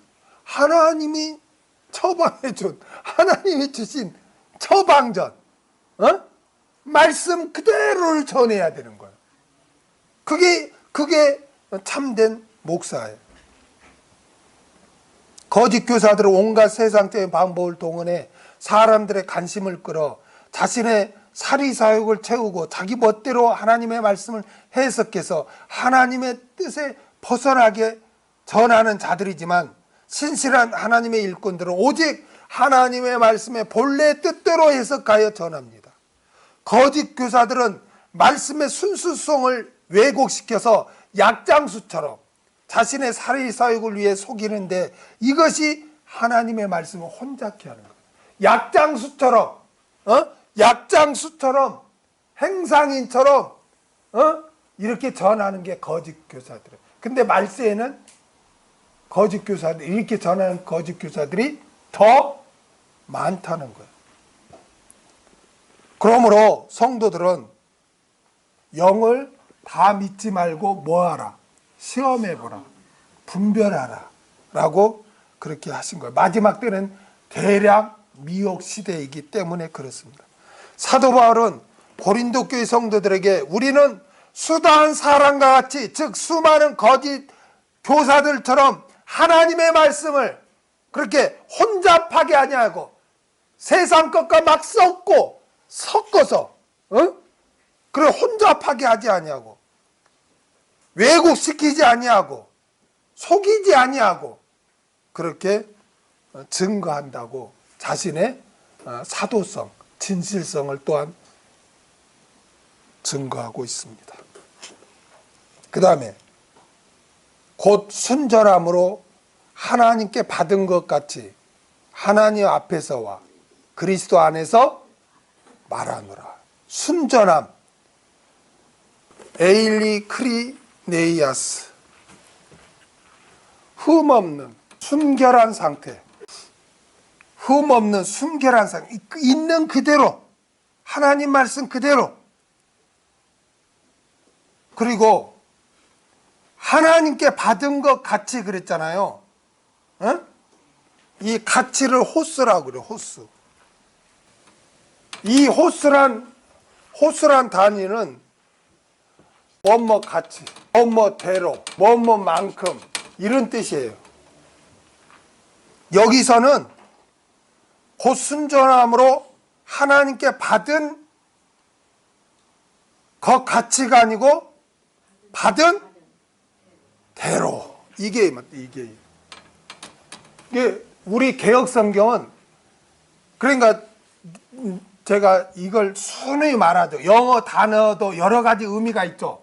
Speaker 1: 하나님이 처방해준, 하나님이 주신 처방전, 말씀 그대로를 전해야 되는 거예요. 그게 참된 목사예요. 거짓 교사들은 온갖 세상적인 방법을 동원해 사람들의 관심을 끌어 자신의 사리사욕을 채우고 자기 멋대로 하나님의 말씀을 해석해서 하나님의 뜻에 벗어나게 전하는 자들이지만, 신실한 하나님의 일꾼들은 오직 하나님의 말씀의 본래 뜻대로 해석하여 전합니다. 거짓 교사들은 말씀의 순수성을 왜곡시켜서 약장수처럼 자신의 사리사욕을 위해 속이는데, 이것이 하나님의 말씀을 혼잡케 하는 거예요. 약장수처럼 행상인처럼 이렇게 전하는 게 거짓 교사들이에요. 근데 말세에는 거짓 교사들, 이렇게 전하는 거짓 교사들이 더 많다는 거예요. 그러므로 성도들은 영을 다 믿지 말고 뭐하라? 시험해보라. 분별하라. 라고 그렇게 하신 거예요. 마지막 때는 대량 미혹 시대이기 때문에 그렇습니다. 사도 바울은 고린도 교회 성도들에게 우리는 수다한 사람과 같이, 즉 수많은 거짓 교사들처럼 하나님의 말씀을 그렇게 혼잡하게 하냐고, 세상 것과 막 섞어서 그래 혼잡하게 하지 아니하고, 왜곡시키지 아니하고, 속이지 아니하고, 그렇게 증거한다고 자신의 사도성, 진실성을 또한 증거하고 있습니다. 그 다음에 곧 순전함으로 하나님께 받은 것 같이 하나님 앞에서와 그리스도 안에서 말하노라. 순전함, 에일리 크리네이아스, 흠없는 순결한 상태, 흠없는 순결한 상태, 있는 그대로, 하나님 말씀 그대로, 그리고 하나님께 받은 것 같이 그랬잖아요. 이 가치를 호스라고 그래요. 호스. 이 호스란 단위는 뭐뭐 가치, 뭐뭐대로, 뭐뭐만큼 이런 뜻이에요. 여기서는 곧 순전함으로 하나님께 받은 것 가치가 아니고 받은 대로. 이게 우리 개혁 성경은, 그러니까 제가 이걸 순히 말하죠. 영어 단어도 여러 가지 의미가 있죠.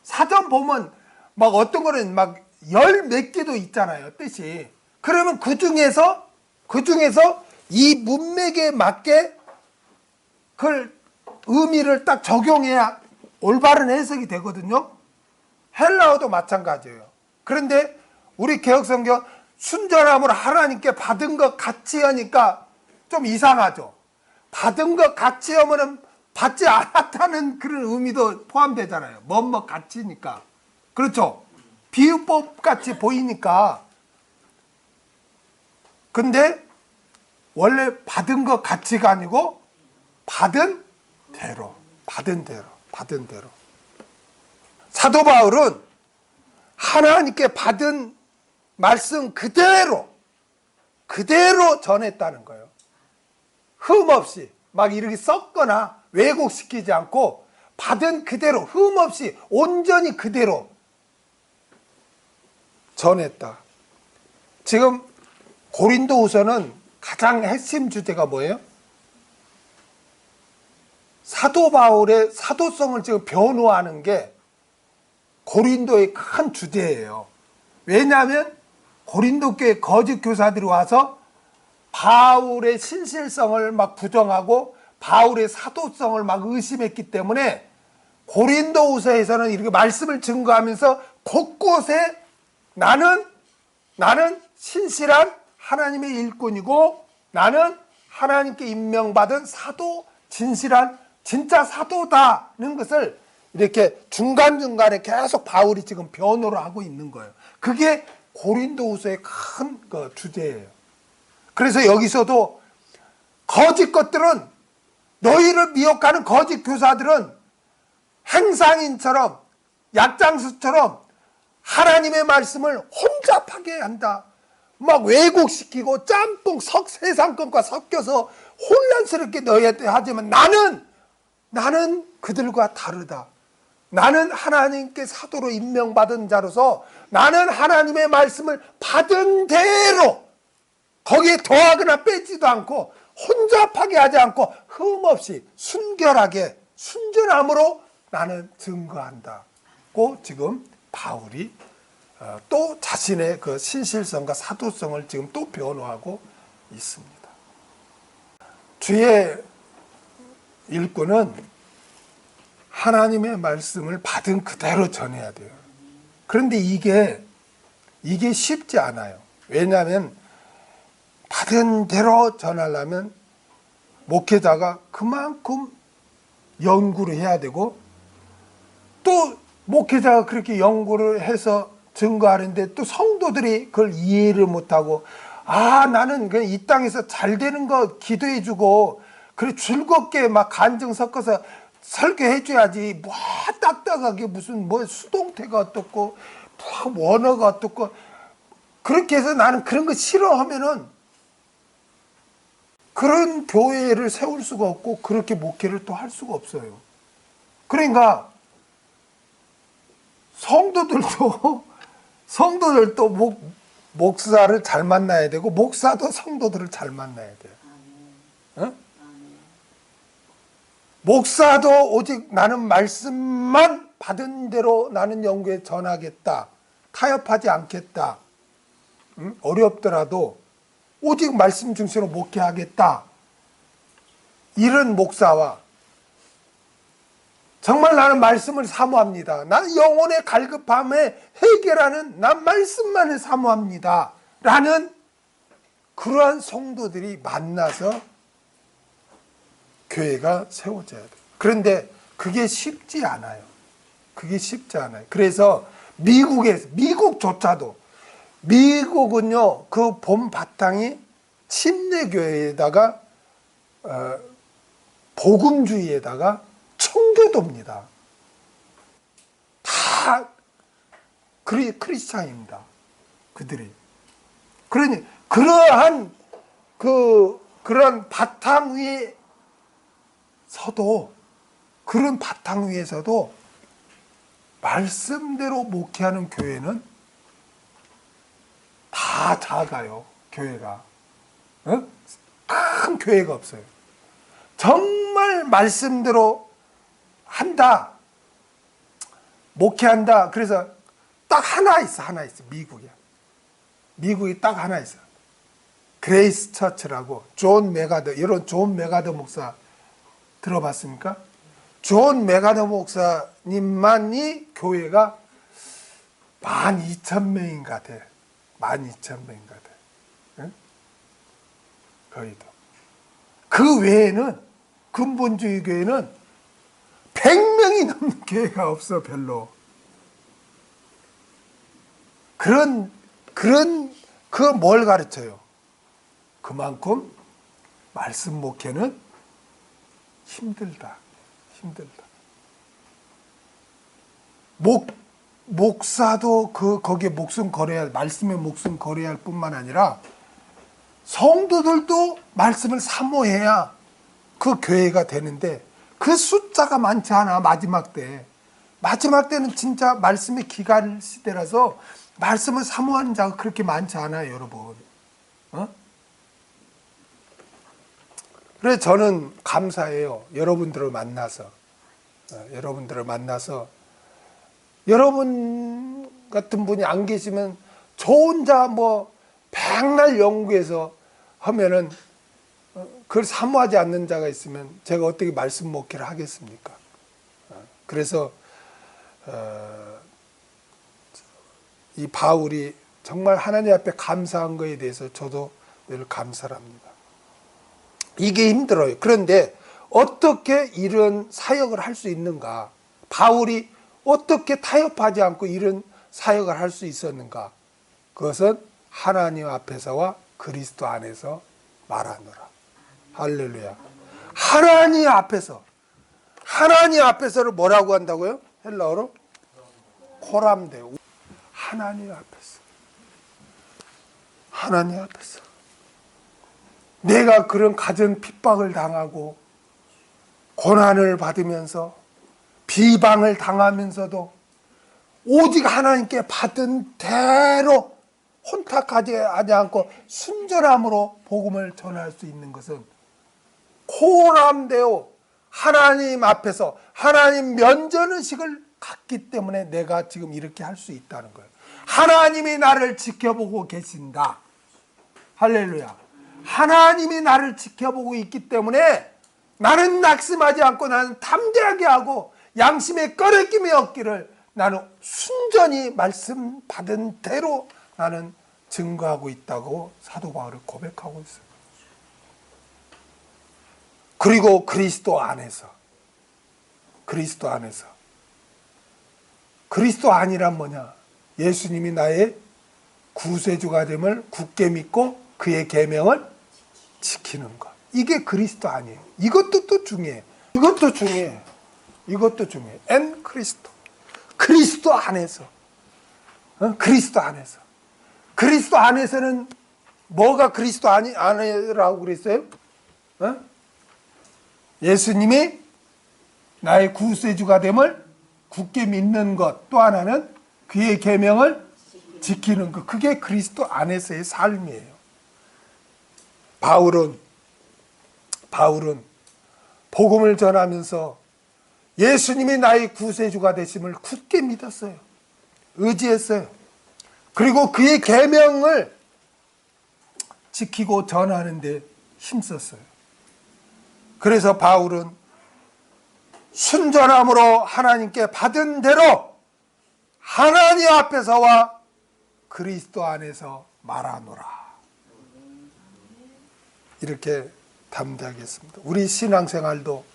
Speaker 1: 사전 보면 막 어떤 거는 막 열 몇 개도 있잖아요, 뜻이. 그러면 그 중에서 이 문맥에 맞게 그 의미를 딱 적용해야 올바른 해석이 되거든요. 헬라어도 마찬가지예요. 그런데 우리 개혁성경 순전함으로 하나님께 받은 것 같이 하니까 좀 이상하죠. 받은 것 같이 하면은 받지 않았다는 그런 의미도 포함되잖아요. 뭐뭐 같이니까. 그렇죠. 비유법 같이 보이니까. 근데 원래 받은 것 같이가 아니고 받은 대로. 사도 바울은 하나님께 받은 말씀 그대로 전했다는 거예요. 흠 없이 막 이렇게 섞거나 왜곡시키지 않고 받은 그대로 흠 없이 온전히 그대로 전했다. 지금 고린도후서는 가장 핵심 주제가 뭐예요? 사도 바울의 사도성을 지금 변호하는 게 고린도의 큰 주제예요. 왜냐하면 고린도 교회 거짓 교사들이 와서 바울의 신실성을 막 부정하고 바울의 사도성을 막 의심했기 때문에 고린도후서에서는 이렇게 말씀을 증거하면서 곳곳에 나는 신실한 하나님의 일꾼이고 나는 하나님께 임명받은 사도, 진실한 진짜 사도다는 것을 이렇게 중간중간에 계속 바울이 지금 변호를 하고 있는 거예요. 그게 고린도후서의 큰 주제예요. 그래서 여기서도 거짓 것들은, 너희를 미혹하는 거짓 교사들은 행상인처럼 약장수처럼 하나님의 말씀을 혼잡하게 한다. 막 왜곡시키고 짬뽕 세상 것과 섞여서 혼란스럽게 너희한테 하지만 나는 그들과 다르다. 나는 하나님께 사도로 임명받은 자로서 나는 하나님의 말씀을 받은 대로 거기에 더하거나 빼지도 않고 혼잡하게 하지 않고 흠없이 순결하게 순전함으로 나는 증거한다고 지금 바울이 또 자신의 그 신실성과 사도성을 지금 또 변호하고 있습니다. 주의 일꾼은 하나님의 말씀을 받은 그대로 전해야 돼요. 그런데 이게 쉽지 않아요. 왜냐하면 받은 대로 전하려면 목회자가 그만큼 연구를 해야 되고 또 목회자가 그렇게 연구를 해서 증거하는데 또 성도들이 그걸 이해를 못하고 나는 그냥 이 땅에서 잘 되는 거 기도해주고 그래 즐겁게 막 간증 섞어서 설교해줘야지 뭐 딱딱하게 무슨 뭐 수동태가 어떻고 뭐 원어가 어떻고 그렇게 해서 나는 그런 거 싫어하면은 그런 교회를 세울 수가 없고 그렇게 목회를 또 할 수가 없어요. 그러니까 성도들도 목사를 잘 만나야 되고 목사도 성도들을 잘 만나야 돼요. 어? 목사도 오직 나는 말씀만 받은 대로 나는 영구에 전하겠다. 타협하지 않겠다. 어렵더라도 오직 말씀 중심으로 목회하겠다. 이런 목사와 정말 나는 말씀을 사모합니다. 나는 영혼의 갈급함에 해결하는 난 말씀만을 사모합니다. 라는 그러한 성도들이 만나서 교회가 세워져야 돼요. 그런데 그게 쉽지 않아요. 그게 쉽지 않아요. 그래서 미국조차도 미국은요, 그 본 바탕이 침례교회에다가 복음주의에다가 청교도입니다. 다 크리스찬입니다. 그들이. 그러니 그러한 그런 바탕 위에서도 그런 바탕 위에서도 말씀대로 목회하는 교회는 다 작아요. 교회가. 큰 교회가 없어요. 정말 말씀대로 한다. 목회한다. 그래서 딱 하나 있어. 미국이야. 미국이 딱 하나 있어. 그레이스 처치라고 존 메가더, 이런 존 메가더 목사 들어봤습니까? 존 메가더 목사님만이 교회가 12,000명인가 돼. 12,000명인가 돼. 응? 거의도. 그 외에는 근본주의 교회는 100명이 넘는 교회가 없어. 별로. 뭘 가르쳐요? 그만큼 말씀 목회는 힘들다. 목사도 거기에 목숨 걸어야, 말씀에 목숨 걸어야 할 뿐만 아니라 성도들도 말씀을 사모해야 그 교회가 되는데 그 숫자가 많지 않아. 마지막 때는 진짜 말씀의 기갈 시대라서 말씀을 사모하는 자가 그렇게 많지 않아요, 여러분. 그래서 저는 감사해요. 여러분들을 만나서 여러분 같은 분이 안 계시면 저 혼자 뭐 백날 연구해서 하면은 그걸 사모하지 않는 자가 있으면 제가 어떻게 말씀 목회를 하겠습니까? 그래서 이 바울이 정말 하나님 앞에 감사한 거에 대해서 저도 늘 감사를 합니다. 이게 힘들어요. 그런데 어떻게 이런 사역을 할 수 있는가? 바울이 어떻게 타협하지 않고 이런 사역을 할 수 있었는가? 그것은 하나님 앞에서와 그리스도 안에서 말하노라. 할렐루야. 하나님 앞에서를 뭐라고 한다고요? 헬라어로? 코람데오. 하나님 앞에서. 내가 그런 가정 핍박을 당하고 고난을 받으면서 비방을 당하면서도 오직 하나님께 받은 대로 혼탁하지 않고 순전함으로 복음을 전할 수 있는 것은 코람데오, 하나님 앞에서 하나님 면전의식을 갖기 때문에 내가 지금 이렇게 할 수 있다는 거예요. 하나님이 나를 지켜보고 계신다. 할렐루야. 하나님이 나를 지켜보고 있기 때문에 나는 낙심하지 않고 나는 담대하게 하고 양심에 꺼려낌이 없기를 나는 순전히 말씀 받은 대로 나는 증거하고 있다고 사도 바울이 고백하고 있어요. 그리고 그리스도 안에서 그리스도 안이란 뭐냐? 예수님이 나의 구세주가 됨을 굳게 믿고 그의 계명을 지키는 것. 이게 그리스도 아니에요. 이것도 또 중요해요. 이것도 중요해. 엔 그리스도 안에서. 그리스도 안에서는 뭐가 그리스도 안에라고 그랬어요? 예수님이 나의 구세주가 됨을 굳게 믿는 것. 또 하나는 그의 계명을 지키는 것. 그게 그리스도 안에서의 삶이에요. 바울은 복음을 전하면서 예수님이 나의 구세주가 되심을 굳게 믿었어요. 의지했어요. 그리고 그의 계명을 지키고 전하는 데 힘썼어요. 그래서 바울은 순전함으로 하나님께 받은 대로 하나님 앞에서와 그리스도 안에서 말하노라. 이렇게 담대하겠습니다. 우리 신앙생활도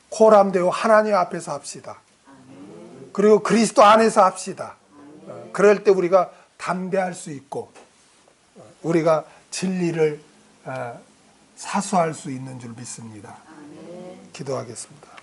Speaker 1: 코람데오 하나님 앞에서 합시다. 그리고 그리스도 안에서 합시다. 그럴 때 우리가 담대할 수 있고 우리가 진리를 사수할 수 있는 줄 믿습니다. 기도하겠습니다.